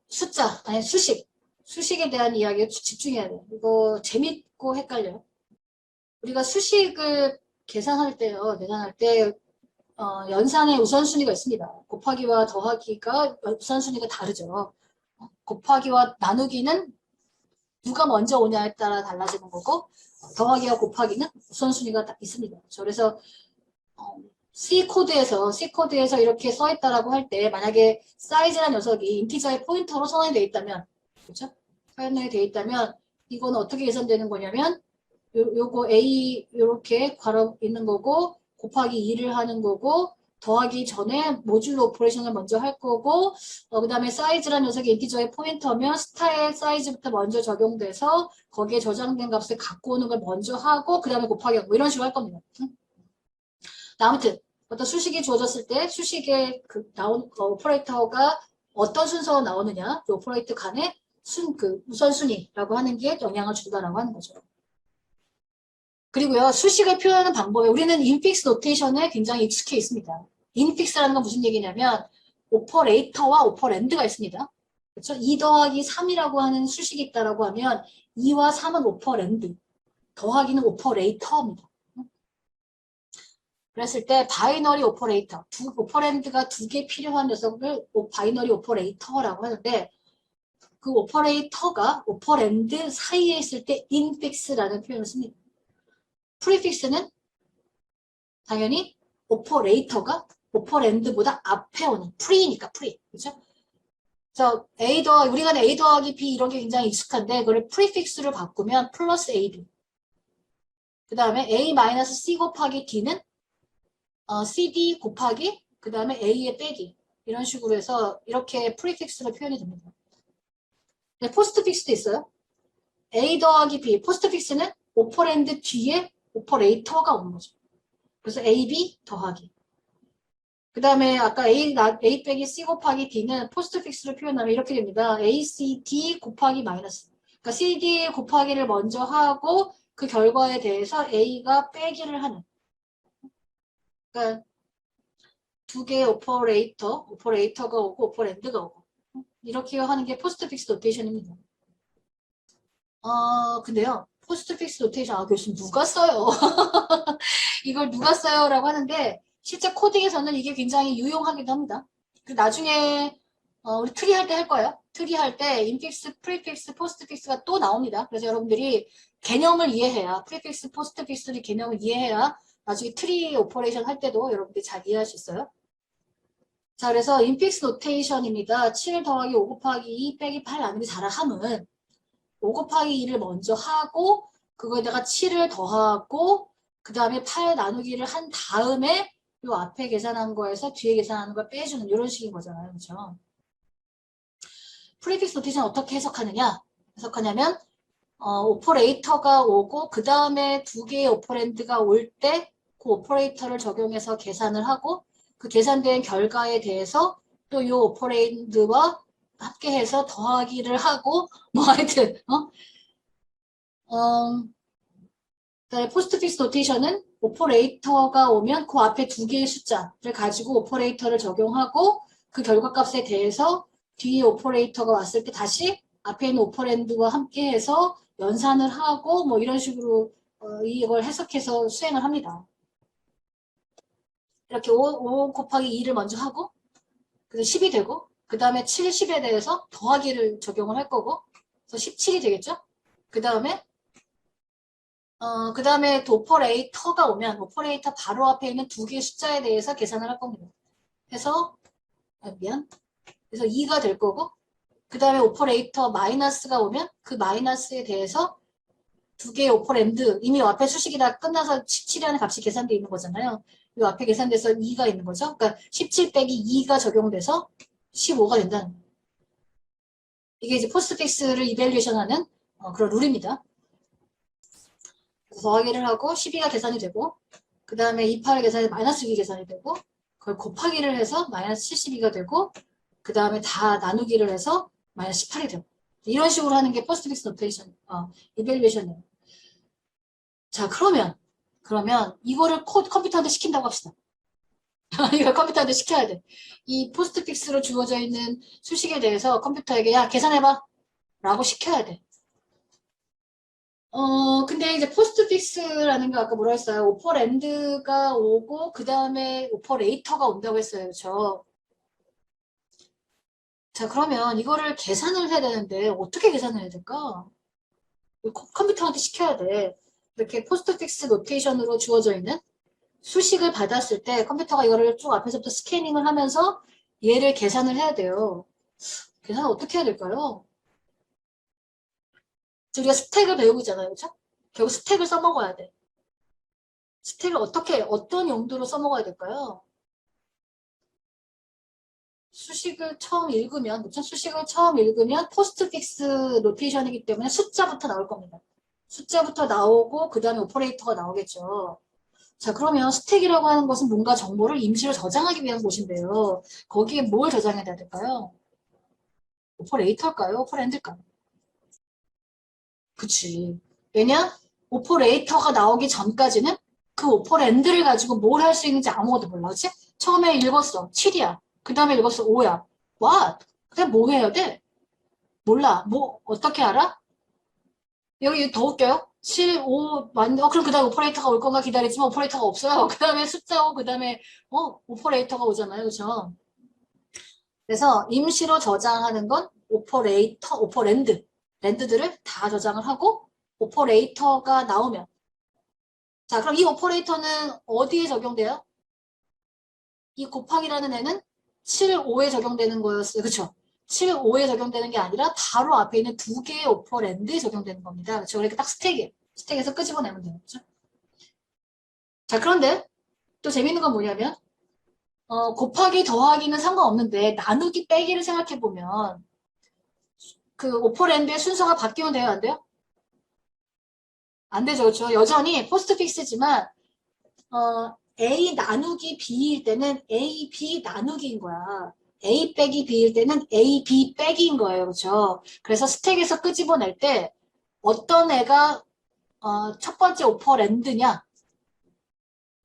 숫자, 아니 수식에 대한 이야기에 집중해야 돼. 이거 재밌고 헷갈려. 우리가 수식을 계산할 때요, 계산할 때 연산의 우선순위가 있습니다. 곱하기와 더하기가 우선순위가 다르죠. 곱하기와 나누기는 누가 먼저 오냐에 따라 달라지는 거고, 더하기와 곱하기는 우선순위가 있습니다. 그래서 C코드에서 이렇게 써있다라고 할 때, 만약에 사이즈라는 녀석이 인티저의 포인터로 선언이 되어 있다면, 그렇죠? 선언이 되어 있다면, 이거는 어떻게 계산되는 거냐면, 요거 A, 요렇게 괄호 있는 거고, 곱하기 2를 하는 거고, 더하기 전에 모듈 오퍼레이션을 먼저 할 거고, 그 다음에 사이즈라는 녀석이 인티저의 포인터면 스타의 사이즈부터 먼저 적용돼서 거기에 저장된 값을 갖고 오는 걸 먼저 하고, 그 다음에 곱하기 하고, 이런 식으로 할 겁니다. 아무튼 어떤 수식이 주어졌을 때 수식의 나온 오퍼레이터가 어떤 순서로 나오느냐, 그 오퍼레이터 간의 우선순위라고 하는 게 영향을 준다라고 하는 거죠. 그리고요, 수식을 표현하는 방법에 우리는 인픽스 노테이션에 굉장히 익숙해 있습니다. 인픽스라는 건 무슨 얘기냐면 오퍼레이터와 오퍼랜드가 있습니다. 그렇죠? 2 더하기 3이라고 하는 수식이 있다라고 하면 2와 3은 오퍼랜드, 더하기는 오퍼레이터입니다. 그랬을 때 바이너리 오퍼레이터, 오퍼랜드가 2개 필요한 녀석을 바이너리 오퍼레이터라고 하는데 그 오퍼레이터가 오퍼랜드 사이에 있을 때 인픽스라는 표현을 씁니다. 프리픽스는 당연히 오퍼레이터가 오퍼랜드보다 앞에 오는 프리니까 프리, 그렇죠? 그래서 우리가 A 더하기 B 이런 게 굉장히 익숙한데 그걸 프리픽스로 바꾸면 플러스 AB. 그 다음에 A 마이너스 C 곱하기 D는 CD 곱하기 그 다음에 A의 빼기 이런 식으로 해서 이렇게 프리픽스로 표현이 됩니다. 네, 포스트픽스도 있어요. A 더하기 B, 포스트픽스는 오퍼랜드 뒤에 오퍼레이터가 오는 거죠. 그래서 AB 더하기. 그 다음에 아까 A 빼기 C 곱하기 D는 포스트픽스로 표현하면 이렇게 됩니다. ACD 곱하기 마이너스. 그러니까 CD 곱하기를 먼저 하고 그 결과에 대해서 A가 빼기를 하는. 그러니까 두 개의 오퍼레이터가 오고 오퍼랜드가 오고 이렇게 하는 게 포스트픽스 노테이션입니다. 근데요. 포스트픽스 노테이션 교수님 누가 써요? 이걸 누가 써요? 라고 하는데 실제 코딩에서는 이게 굉장히 유용하기도 합니다. 나중에 우리 트리 할 때 할 거예요. 트리 할 때 인픽스, 프리픽스, 포스트픽스가 또 나옵니다. 그래서 여러분들이 개념을 이해해야 프리픽스, 포스트픽스의 개념을 이해해야 나중에 트리 오퍼레이션 할 때도 여러분들이 잘 이해할 수 있어요. 자, 그래서 인픽스 노테이션입니다. 7 더하기 5 곱하기 2 빼기 8 나누기 4를 함은 5 곱하기 2를 먼저 하고 그거에다가 7을 더하고 그 다음에 8 나누기를 한 다음에 요 앞에 계산한 거에서 뒤에 계산하는 걸 빼주는 이런 식인 거잖아요. 그렇죠? 프리픽스 노테이션 어떻게 해석하냐면 오퍼레이터가 오고 그 다음에 두 개의 오퍼랜드가 올 때 그 오퍼레이터를 적용해서 계산을 하고 그 계산된 결과에 대해서 또 이 오퍼랜드와 합계해서 더하기를 하고 뭐 하여튼 포스트픽스 노테이션은 오퍼레이터가 오면 그 앞에 두 개의 숫자를 가지고 오퍼레이터를 적용하고 그 결과값에 대해서 뒤에 오퍼레이터가 왔을 때 다시 앞에 있는 오퍼랜드와 함께해서 연산을 하고 뭐 이런 식으로 이걸 해석해서 수행을 합니다. 이렇게 5 곱하기 2를 먼저 하고 그래서 10이 되고 그 다음에 7, 10에 대해서 더하기를 적용을 할 거고 그래서 17이 되겠죠? 그 다음에 오퍼레이터가 오면 오퍼레이터 바로 앞에 있는 두 개의 숫자에 대해서 계산을 할 겁니다. 그래서 그래서 2가 될 거고 그 다음에 오퍼레이터 마이너스가 오면 그 마이너스에 대해서 두 개의 오퍼랜드 이미 앞에 수식이 다 끝나서 17이라는 값이 계산되어 있는 거잖아요. 이 앞에 계산돼서 2가 있는 거죠. 그러니까 17 빼기 2가 적용돼서 15가 된다는 거예요. 이게 이제 포스트픽스를 이밸류에이션하는 그런 룰입니다. 그래서 더하기를 하고 12가 계산이 되고 그 다음에 28을 계산해서 마이너스 6이 계산이 되고 그걸 곱하기를 해서 마이너스 72가 되고 그 다음에 다 나누기를 해서 마이너스 18이 되고 이런 식으로 하는 게 포스트픽스 노테이션 이밸류에이션이에요. 자 그러면 이거를 컴퓨터한테 시킨다고 합시다. 이걸 컴퓨터한테 시켜야 돼. 이 포스트픽스로 주어져 있는 수식에 대해서 컴퓨터에게 야 계산해봐 라고 시켜야 돼. 근데 이제 포스트픽스라는 게 아까 뭐라 했어요? 오퍼랜드가 오고 그 다음에 오퍼레이터가 온다고 했어요. 그렇죠? 자, 그러면 이거를 계산을 해야 되는데 어떻게 계산을 해야 될까? 컴퓨터한테 시켜야 돼. 이렇게 포스트픽스 노테이션으로 주어져 있는 수식을 받았을 때 컴퓨터가 이거를 쭉 앞에서부터 스캐닝을 하면서 얘를 계산을 해야 돼요. 계산을 어떻게 해야 될까요? 우리가 스택을 배우고 있잖아요. 그렇죠? 결국 스택을 써먹어야 돼. 스택을 어떻게, 어떤 용도로 써먹어야 될까요? 수식을 처음 읽으면, 그렇죠? 수식을 처음 읽으면 포스트픽스 노테이션이기 때문에 숫자부터 나올 겁니다. 숫자부터 나오고 그 다음에 오퍼레이터가 나오겠죠. 자, 그러면 스택이라고 하는 것은 뭔가 정보를 임시로 저장하기 위한 곳인데요. 거기에 뭘 저장해야 될까요? 오퍼레이터일까요? 오퍼랜드일까요? 그치. 왜냐? 오퍼레이터가 나오기 전까지는 그 오퍼랜드를 가지고 뭘 할 수 있는지 아무것도 몰라. 그치? 처음에 읽었어. 7이야. 그 다음에 읽었어. 5야. What? 그냥 뭐 해야 돼? 몰라. 뭐, 어떻게 알아? 여기 더 웃겨요. 7, 5, 그럼 그 다음에 오퍼레이터가 올 건가 기다리지만 오퍼레이터가 없어요. 그 다음에 숫자 5, 그 다음에, 오퍼레이터가 오잖아요. 그죠? 그래서 임시로 저장하는 건 오퍼레이터, 오퍼랜드. 랜드들을 다 저장을 하고 오퍼레이터가 나오면 자, 그럼 이 오퍼레이터는 어디에 적용돼요? 이 곱하기라는 애는 7, 5에 적용되는 거였어요. 그쵸? 7, 5에 적용되는 게 아니라 바로 앞에 있는 두 개의 오퍼랜드에 적용되는 겁니다. 그렇죠? 그러니까 딱 스택이에요. 스택에서 끄집어내면 되는 거죠. 자, 그런데 또 재밌는 건 뭐냐면 곱하기 더하기는 상관없는데 나누기 빼기를 생각해보면 그 오퍼랜드의 순서가 바뀌면 돼요? 안 돼요? 안 되죠. 그렇죠? 여전히 포스트픽스지만 A 나누기 B일 때는 A, B 나누기인 거야. A 빼기 B일 때는 A, B 빼기인 거예요. 그렇죠? 그래서 스택에서 끄집어낼 때 어떤 애가 첫 번째 오퍼랜드냐?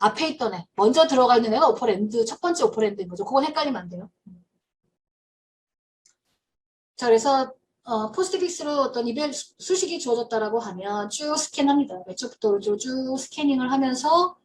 앞에 있던 애. 먼저 들어가 있는 애가 오퍼랜드, 첫 번째 오퍼랜드인 거죠. 그건 헷갈리면 안 돼요. 자, 그래서 포스트픽스로 어떤 이별 수식이 주어졌다라고 하면 쭉 스캔합니다. 왼쪽부터 오른쪽 쭉 스캐닝을 하면서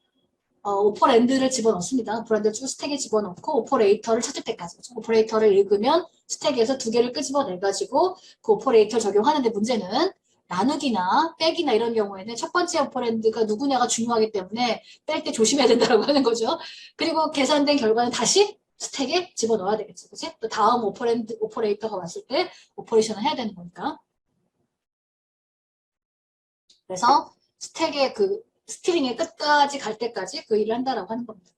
오퍼랜드를 집어넣습니다. 오퍼랜드 쭉 스택에 집어넣고 오퍼레이터를 찾을 때까지. 오퍼레이터를 읽으면 스택에서 두 개를 끄집어내가지고 그 오퍼레이터를 적용하는데 문제는 나누기나 빼기나 이런 경우에는 첫 번째 오퍼랜드가 누구냐가 중요하기 때문에 뺄 때 조심해야 된다고 하는 거죠. 그리고 계산된 결과는 다시 스택에 집어넣어야 되겠죠. 그치? 또 다음 오퍼레이터가 왔을 때 오퍼레이션을 해야 되는 거니까. 그래서 스택의 그 스트링의 끝까지 갈 때까지 그 일을 한다라고 하는 겁니다.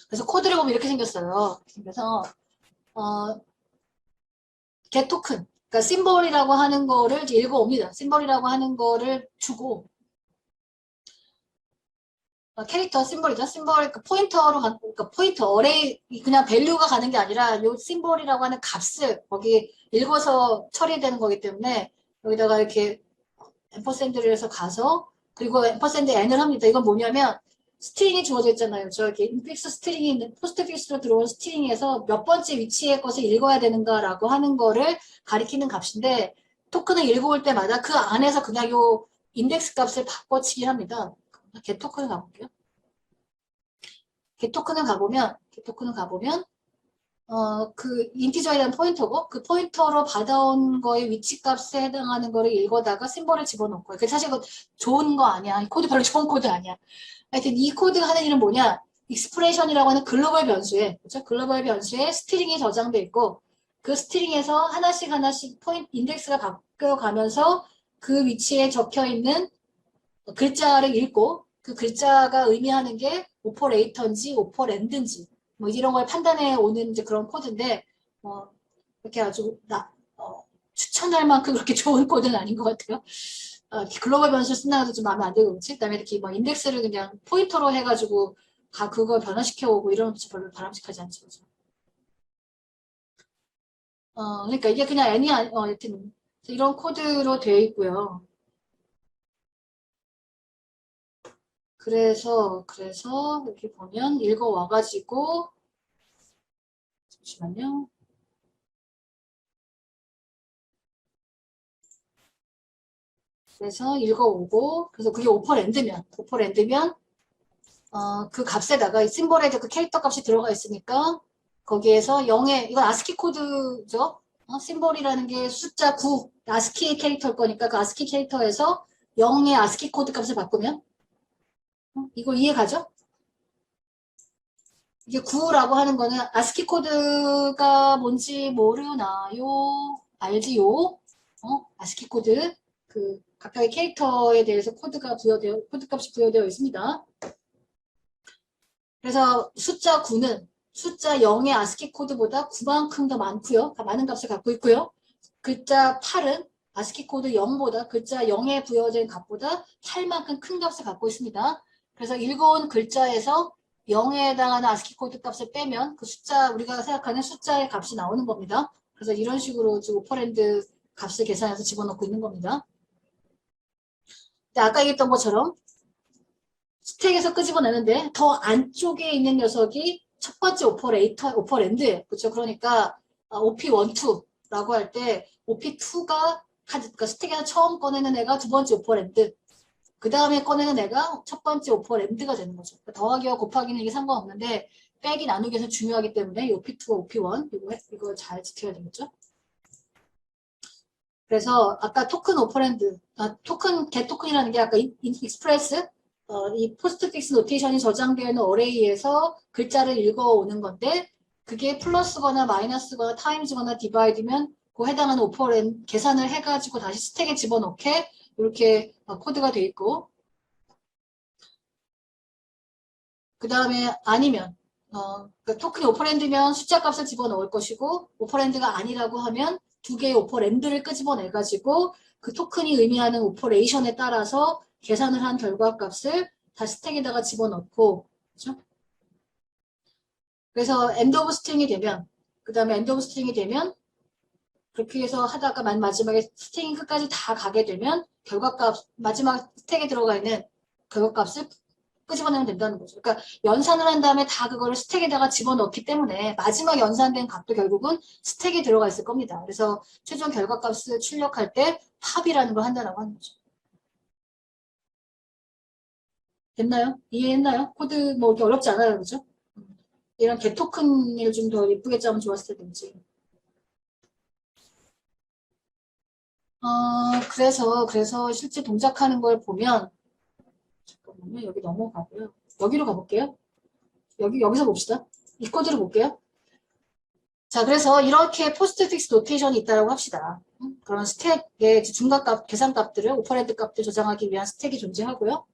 그래서 코드를 보면 이렇게 생겼어요. 그래서 get 토큰, 그러니까 심볼이라고 하는 거를 읽어옵니다. 심볼이라고 하는 거를 주고 캐릭터 심볼이죠. 심볼 그 포인터로 그러니까 포인터 어레이 그냥 밸류가 가는 게 아니라 요 심볼이라고 하는 값을 거기 읽어서 처리되는 거기 때문에 여기다가 이렇게 앰퍼샌드를 해서 가서 그리고 앰퍼샌드 n을 합니다. 이건 뭐냐면 스트링이 주어져 있잖아요. 저기 인픽스 스트링이 있는 포스트픽스로 들어온 스트링에서 몇 번째 위치의 것을 읽어야 되는가라고 하는 거를 가리키는 값인데 토큰을 읽어올 때마다 그 안에서 그냥 요 인덱스 값을 바꿔치기 합니다. get 토큰을 가볼게요. get 토큰을 가보면 그 인티저에 대한 포인터고 그 포인터로 받아온 거의 위치 값에 해당하는 거를 읽어다가 심볼을 집어넣고요. 그 사실 그 좋은 거 아니야. 이 코드 별로 좋은 코드 아니야. 하여튼 이 코드가 하는 일은 뭐냐? 익스프레션이라고 하는 글로벌 변수에 그렇죠? 글로벌 변수에 스트링이 저장돼 있고 그 스트링에서 하나씩 포인트 인덱스가 바뀌어가면서 그 위치에 적혀 있는 글자를 읽고 그 글자가 의미하는 게 오퍼레이터인지 오퍼랜드인지 뭐 이런 걸 판단해 오는 이제 그런 코드인데 이렇게 아주 추천할 만큼 그렇게 좋은 코드는 아닌 것 같아요. 글로벌 변수 쓴다고 해도 좀 마음에 안 들고 그렇지? 그다음에 이렇게 뭐 인덱스를 그냥 포인터로 해가지고 다 그걸 변화시켜 오고 이런 것도 별로 바람직하지 않죠. 그렇죠? 그러니까 이게 그냥 애니 하여튼 이런 코드로 되어 있고요. 그래서 여기 보면 읽어와가지고 잠시만요. 그래서 읽어오고 그래서 그게 오퍼랜드면 그 값에다가 이 심볼에도 그 캐릭터 값이 들어가 있으니까 거기에서 0의 이건 아스키 코드죠. 심볼이라는 게 숫자 9 아스키 캐릭터일 거니까 그 아스키 캐릭터에서 0의 아스키 코드 값을 바꾸면 이거 이해가죠? 이게 9라고 하는 거는 아스키 코드가 뭔지 모르나요? 알지요? 아스키 코드 그 각각의 캐릭터에 대해서 코드 값이 부여되어 있습니다. 그래서 숫자 9는 숫자 0의 아스키 코드보다 9만큼 더 많고요. 많은 값을 갖고 있고요. 글자 8은 아스키 코드 0보다 글자 0에 부여된 값보다 8만큼 큰 값을 갖고 있습니다. 그래서 읽어온 글자에서 0에 해당하는 아스키 코드 값을 빼면 그 숫자 우리가 생각하는 숫자의 값이 나오는 겁니다. 그래서 이런 식으로 지금 오퍼랜드 값을 계산해서 집어넣고 있는 겁니다. 근데 아까 얘기했던 것처럼 스택에서 끄집어내는데 더 안쪽에 있는 녀석이 첫 번째 오퍼랜드예요. 그렇죠? 그러니까 OP12라고 할 때 OP2가 그러니까 스택에서 처음 꺼내는 애가 두 번째 오퍼랜드 그 다음에 꺼내는 애가 첫 번째 오퍼랜드가 되는 거죠. 그러니까 더하기와 곱하기는 이게 상관없는데 빼기 나누기에서 중요하기 때문에 OP2와 OP1 이거 잘 지켜야 되겠죠. 그래서 아까 토큰 오퍼랜드 토큰 겟 토큰이라는 게 아까 익스프레스 이 포스트픽스 노테이션이 저장되어 있는 어레이에서 글자를 읽어오는 건데 그게 플러스거나 마이너스거나 타임즈거나 디바이드면 그 해당하는 오퍼랜드 계산을 해가지고 다시 스택에 집어넣게 이렇게 코드가 돼 있고 그 다음에 아니면 그러니까 토큰이 오퍼랜드면 숫자 값을 집어넣을 것이고 오퍼랜드가 아니라고 하면 두 개의 오퍼랜드를 끄집어내가지고 그 토큰이 의미하는 오퍼레이션에 따라서 계산을 한 결과값을 다시 스택에다가 집어넣고 그렇죠? 그래서 엔드 오브 스트링이 되면 그 다음에 엔드 오브 스트링이 되면 그렇게 해서 하다가 마지막에 스트링 끝까지 다 가게 되면 결과값 마지막 스택에 들어가 있는 결과값을 끄집어내면 된다는 거죠. 그러니까 연산을 한 다음에 다 그거를 스택에다가 집어넣기 때문에 마지막 연산된 값도 결국은 스택에 들어가 있을 겁니다. 그래서 최종 결과값을 출력할 때 팝이라는 걸 한다라고 하는 거죠. 됐나요? 이해했나요? 코드 뭐 이렇게 어렵지 않아요, 그죠? 이런 겟 토큰을 좀 더 예쁘게 짜면 좋았을 텐지. 그래서 실제 동작하는 걸 보면 잠깐만요. 여기 넘어가고요. 여기로 가볼게요. 여기서 봅시다. 이 코드를 볼게요. 자, 그래서 이렇게 포스트 픽스 노테이션이 있다고 합시다. 그런 스택의 중간값, 계산값들을, 오퍼랜드 값들 저장하기 위한 스택이 존재하고요.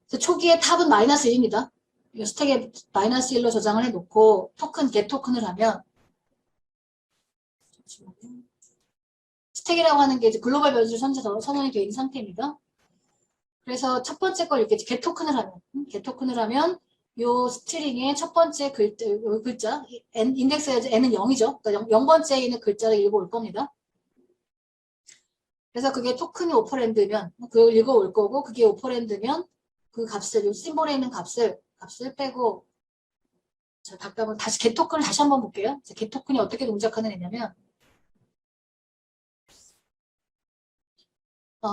그래서 초기에 탑은 마이너스 1입니다. 이 스택에 마이너스 1로 저장을 해놓고 토큰, 겟 토큰을 하면 스택이라고 하는 게 이제 글로벌 변수를 선언이 되어 있는 상태입니다. 그래서 첫 번째 걸 이렇게 겟 토큰을 하면 요 스트링의 첫 번째 글자 인덱스에 n은 0이죠. 그러니까 0번째에 있는 글자를 읽어올 겁니다. 그래서 그게 토큰이 오퍼랜드면 그걸 읽어올 거고 그게 오퍼랜드면 그 값을 요 심볼에 있는 값을 빼고 자, 다시 겟 토큰을 다시 한번 볼게요. 겟 토큰이 어떻게 동작하는 애냐면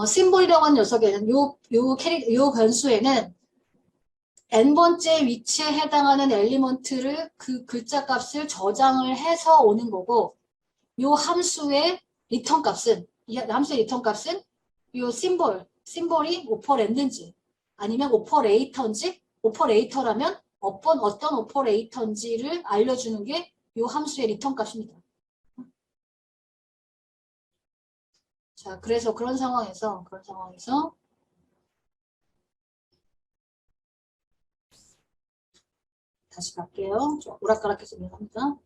심볼이라고 하는 녀석에는 요 변수에는 n번째 위치에 해당하는 엘리먼트를 그 글자 값을 저장을 해서 오는 거고 요 함수의 리턴 값은 이 함수의 리턴 값은 요 심볼이 오퍼랜드인지 아니면 오퍼레이터라면 어떤 오퍼레이터인지를 알려주는 게 요 함수의 리턴 값입니다. 자, 그래서 그런 상황에서 다시 갈게요. 좀 오락가락해서 미안합니다.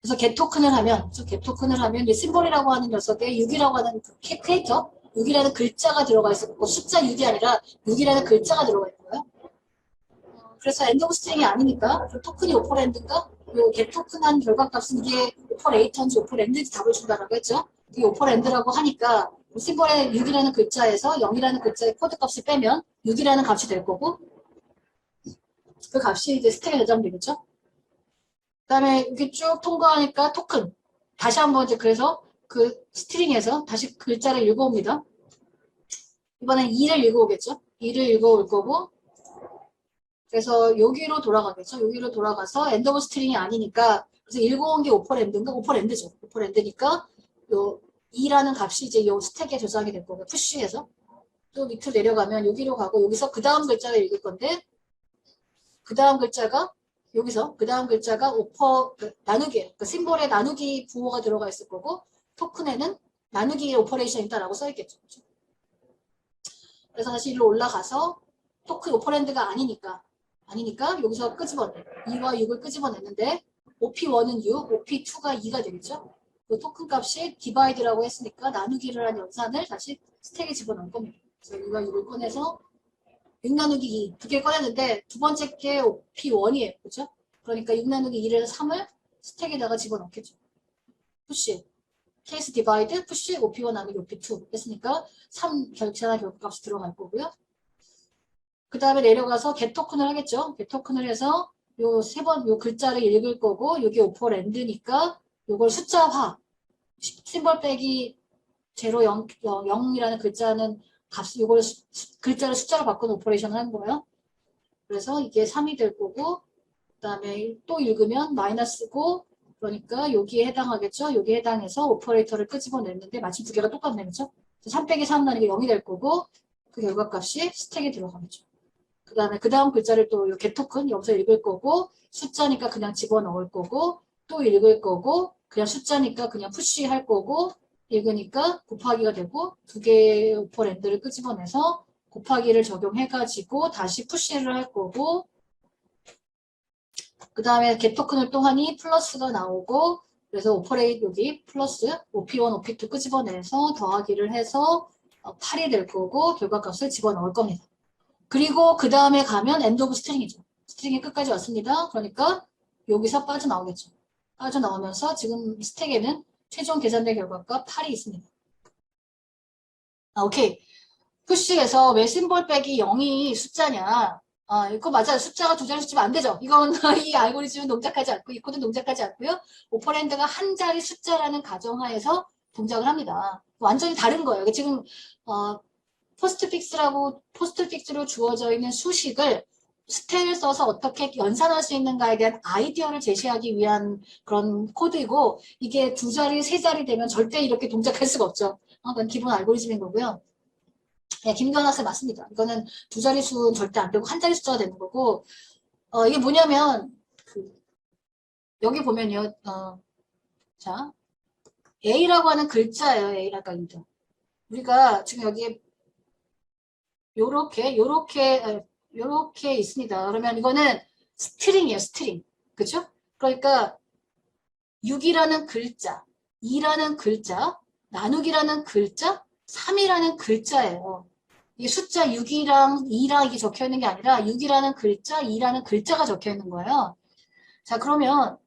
그래서 겟 토큰을 하면 이 심볼이라고 하는 녀석에 6이라고 하는 캐릭터 6이라는 글자가 들어가 있었고 숫자 6이 아니라 6이라는 글자가 들어가 있고요. 그래서 엔드 오브 스트링이 아니니까 토큰이 오퍼랜드인가? 겟 토큰한 결과값은 이게 오퍼레이터인지 오퍼랜드인지 답을 준다라고 했죠. 이게 오퍼랜드라고 하니까 심볼에 6이라는 글자에서 0이라는 글자의 코드 값을 빼면 6이라는 값이 될 거고 그 값이 이제 스택에 저장되겠죠. 그 다음에 이렇게 쭉 통과하니까 토큰. 다시 한번 이제 그래서 그 스트링에서 다시 글자를 읽어옵니다. 이번엔 2를 읽어오겠죠. 2를 읽어올 거고 그래서 여기로 돌아가겠죠. 여기로 돌아가서 엔드 오브 스트링이 아니니까 그래서 읽어온 게 오퍼랜드인가? 오퍼랜드죠. 오퍼랜드니까 요 2라는 값이 이제 요 스택에 저장이 될 거고요. 푸쉬해서 또 밑으로 내려가면 여기로 가고 여기서 그 다음 글자를 읽을 건데 그 다음 글자가 여기서 그 다음 글자가 나누기 그 심볼에 나누기 부호가 들어가 있을 거고 토큰에는 나누기 오퍼레이션이다라고 써있겠죠. 그래서 다시 일로 올라가서 토큰 오퍼랜드가 아니니까 여기서 끄집어내 2와 6을 끄집어냈는데 OP1은 6, OP2가 2가 되겠죠. 그 토큰 값이 디바이드라고 했으니까 나누기를 한 연산을 다시 스택에 집어넣을 겁니다. 그래서 2와 6을 꺼내서 6 나누기 2 두 개 꺼냈는데 두 번째 게 OP1이에요. 그죠? 그러니까 6 나누기 2를 3을 스택에다가 집어넣겠죠. 푸시 케이스 디바이드 푸시 OP1 나누기 OP2 했으니까 3 결제나 결과값이 들어갈 거고요. 그 다음에 내려가서 get 토큰을 하겠죠. get 토큰을 해서 요 세 번 요 글자를 읽을 거고 여기 오퍼랜드니까 요걸 숫자화 심벌 빼기 0, 0, 0이라는 글자는 요걸 글자를 숫자로 바꾸는 오퍼레이션을 하는 거예요. 그래서 이게 3이 될 거고 그 다음에 또 읽으면 마이너스고 그러니까 여기에 해당하겠죠. 여기에 해당해서 오퍼레이터를 끄집어냈는데 마침 두 개가 똑같네. 그죠? 3 빼기 3 나누기 0이 될 거고 그 결과값이 스택에 들어가겠죠. 그 다음에 그 다음 글자를 또 get 토큰 여기서 읽을 거고 숫자니까 그냥 집어넣을 거고 또 읽을 거고 그냥 숫자니까 그냥 푸시 할 거고 읽으니까 곱하기가 되고 두 개의 오퍼랜드를 끄집어내서 곱하기를 적용해가지고 다시 푸시를 할 거고 그 다음에 get 토큰을 또 하니 플러스가 나오고 그래서 오퍼레이트 여기 플러스 OP1, OP2 끄집어내서 더하기를 해서 8이 될 거고 결과값을 집어넣을 겁니다. 그리고 그 다음에 가면 엔드 오브 스트링이죠. 스트링이 끝까지 왔습니다. 그러니까 여기서 빠져나오겠죠. 빠져나오면서 지금 스택에는 최종 계산된 결과가 8이 있습니다. 오케이. 푸시에서 왜 심볼 빼기 0이 숫자냐. 이거 맞아요. 숫자가 두 자리 숫자면 안 되죠. 이건 이 알고리즘은 동작하지 않고 이 코드는 동작하지 않고요. 오퍼랜드가 한 자리 숫자라는 가정하에서 동작을 합니다. 완전히 다른 거예요. 지금 포스트픽스로 주어져 있는 수식을 스택을 써서 어떻게 연산할 수 있는가에 대한 아이디어를 제시하기 위한 그런 코드이고 이게 두 자리, 세 자리 되면 절대 이렇게 동작할 수가 없죠. 그건 기본 알고리즘인 거고요. 네, 김경환 학생 맞습니다. 이거는 두 자리 수는 절대 안 되고 한 자리 숫자가 되는 거고 이게 뭐냐면 여기 보면요. 자 A라고 하는 글자예요. A라고 하는 글자. 우리가 지금 여기에 요렇게 있습니다. 그러면 이거는 스트링이에요, 스트링. 그죠? 그러니까 6이라는 글자, 2라는 글자, 나누기라는 글자, 3이라는 글자예요. 이게 숫자 6이랑 2랑 이게 적혀 있는 게 아니라 6이라는 글자, 2라는 글자가 적혀 있는 거예요. 자, 그러면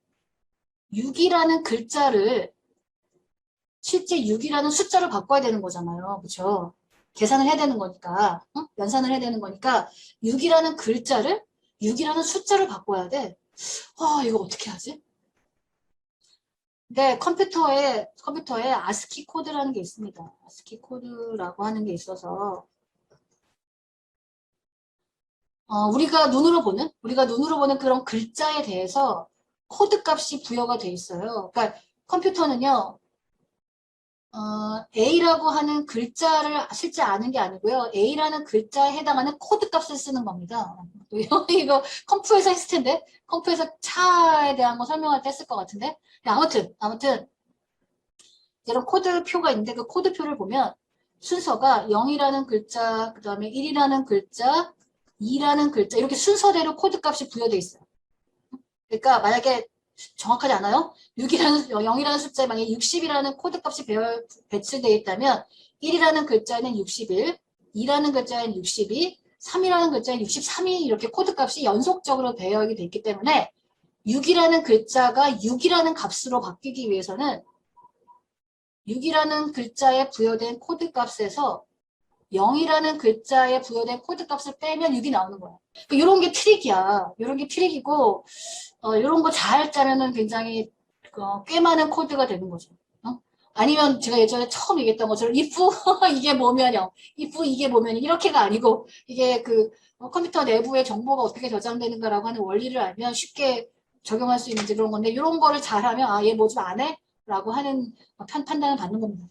6이라는 글자를 실제 6이라는 숫자로 바꿔야 되는 거잖아요. 그렇죠? 계산을 해야 되는 거니까 연산을 해야 되는 거니까 6이라는 글자를 6이라는 숫자를 바꿔야 돼. 이거 어떻게 하지? 근데 컴퓨터에 아스키 코드라는 게 있습니다. 아스키 코드라고 하는 게 있어서 우리가 눈으로 보는 그런 글자에 대해서 코드 값이 부여가 돼 있어요. 그러니까 컴퓨터는요. A라고 하는 글자를 실제 아는 게 아니고요. A라는 글자에 해당하는 코드 값을 쓰는 겁니다. 이거 컴프에서 했을 텐데, 컴프에서 차에 대한 거 설명할 때 했을 것 같은데. 아무튼 이런 코드표가 있는데 그 코드표를 보면 순서가 0이라는 글자, 그 다음에 1이라는 글자, 2라는 글자 이렇게 순서대로 코드 값이 부여되어 있어요. 그러니까 만약에 정확하지 않아요? 0이라는 숫자에 만약에 60이라는 코드 값이 배출되어 있다면 1이라는 글자에는 61, 2라는 글자에는 62, 3이라는 글자에는 63이 이렇게 코드 값이 연속적으로 배열이 되어 있기 때문에 6이라는 글자가 6이라는 값으로 바뀌기 위해서는 6이라는 글자에 부여된 코드 값에서 0이라는 글자에 부여된 코드 값을 빼면 6이 나오는 거야. 이런 게 트릭이야. 이런 게 트릭이고, 이런 거 잘 짜면은 굉장히 꽤 많은 코드가 되는 거죠. 아니면 제가 예전에 처음 얘기했던 것처럼 if 이게 뭐면요. if 이게 뭐면 이렇게가 아니고 이게 컴퓨터 내부의 정보가 어떻게 저장되는가라고 하는 원리를 알면 쉽게 적용할 수 있는지 그런 건데 이런 거를 잘하면 얘 뭐 좀 안 해? 라고 하는 판단을 받는 겁니다.